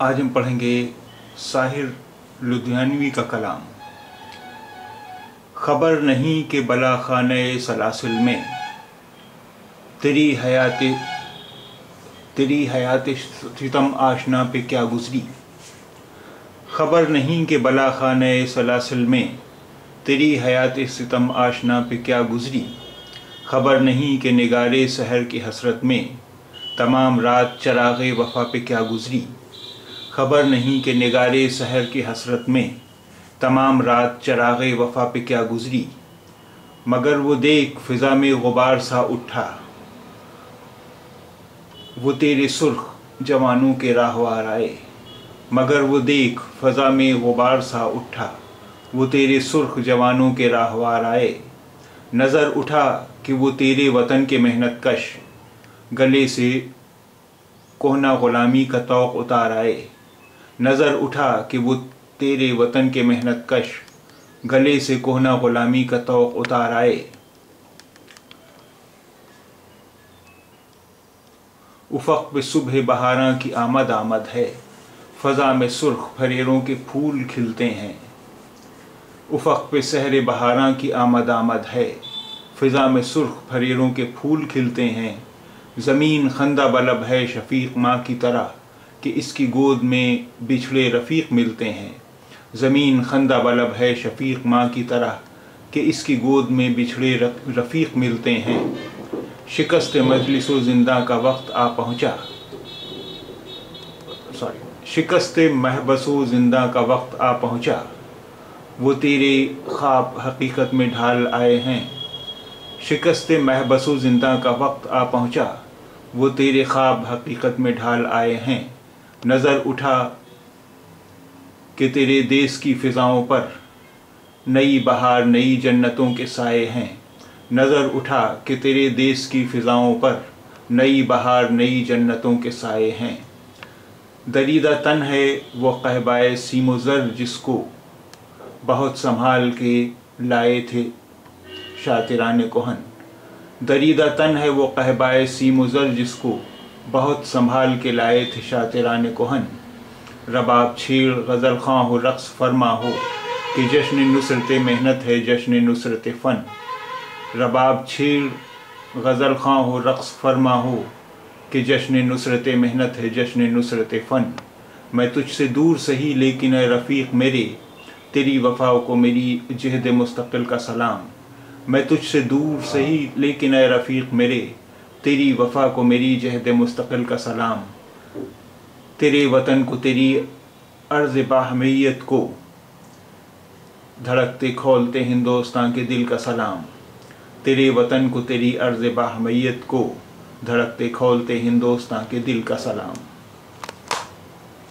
आज हम पढ़ेंगे साहिर लुधियानवी का कलाम। खबर नहीं कि बला खाने सलासिल में तेरी हयात सितम आशना पे क्या गुजरी। खबर नहीं कि बला खाने सलासिल में तेरी हयात सितम आशना पे क्या गुजरी। खबर नहीं कि निगारे सहर की हसरत में तमाम रात चराग़े वफ़ा पे क्या गुजरी। खबर नहीं कि निगारे सहर की हसरत में तमाम रात चराग़े वफ़ा पे क्या गुजरी। मगर वो देख फ़िज़ा में गुबार सा उठा, वो तेरे सुर्ख जवानों के राहवार आए। मगर वो देख फ़िज़ा में गुबार सा उठा, वो तेरे सुर्ख जवानों के राहवार आए। नज़र उठा कि वो तेरे वतन के मेहनत कश गले से कोहना ग़ुलामी का तौक़ उतार आए। नज़र उठा कि वो तेरे वतन के मेहनत कश गले से कोहना ग़ुलामी का तौक़ उतार आए। उफ़क़ पे सुबह बहारां की आमद है, फ़ज़ा में सुर्ख फरेरों के फूल खिलते हैं। उफ़क़ पे सहरे बहारां की आमद है, फ़िज़ा में सुर्ख फरेरों के फूल खिलते हैं। ज़मीन खंदा बलब है शफ़ीक़ माँ की तरह कि इसकी गोद में बिछड़े रफ़ीक़ मिलते हैं। ज़मीन खंदा बलब है शफ़ीक़ माँ की तरह कि इसकी गोद में बिछड़े रफ़ीक़ मिलते हैं। शिकस्त मजलिसो ज़िंदा का वक्त आ पहुँचा, शिकस्त महबसो ज़िंदा का वक्त आ पहुँचा, वो तेरे ख्वाब हकीकत में ढाल आए हैं। शिकस्त महबसो ज़िंदा का वक्त आ पहुँचा, वो तेरे ख्वाब हकीकत में ढाल आए हैं। नज़र उठा कि तेरे देश की फ़िज़ाओं पर नई बहार नई जन्नतों के साए हैं। नज़र उठा कि तेरे देश की फ़िज़ाओं पर नई बहार नई जन्नतों के साए हैं। दरीदा तन है वो कहबाए सीमो ज़र जिसको बहुत संभाल के लाए थे शातिरान कोहन। दरीदा तन है वो कहबाए सीमो ज़र जिसको बहुत संभाल के लाए थे शातिरान कोहन। रबाब छेड़ गज़ल ख़ां हो रक़्स फरमा हो कि जश्न नुसरत मेहनत है जश्न नुसरत फ़न। रबाब छेड़ गज़ल ख़ां हो रक़्स फरमा हो कि जश्न नुसरत मेहनत है जश्न नुसरत फ़न। मैं तुझसे दूर सही लेकिन ए रफ़ीक़ मेरे, तेरी वफ़ा को मेरी जहद मुस्तक़िल का सलाम। मैं तुझसे दूर सही लेकिन ए रफ़ीक़ मेरे, तेरी वफ़ा को मेरी जहद मुस्तक़िल का सलाम। तेरे वतन को तेरी अर्ज़ बाहमियत को धड़कते खोलते हिंदुस्तान के दिल का सलाम। तेरे वतन को तेरी अर्ज़ बाहमियत को धड़कते खोलते हिंदुस्तान के दिल का सलाम।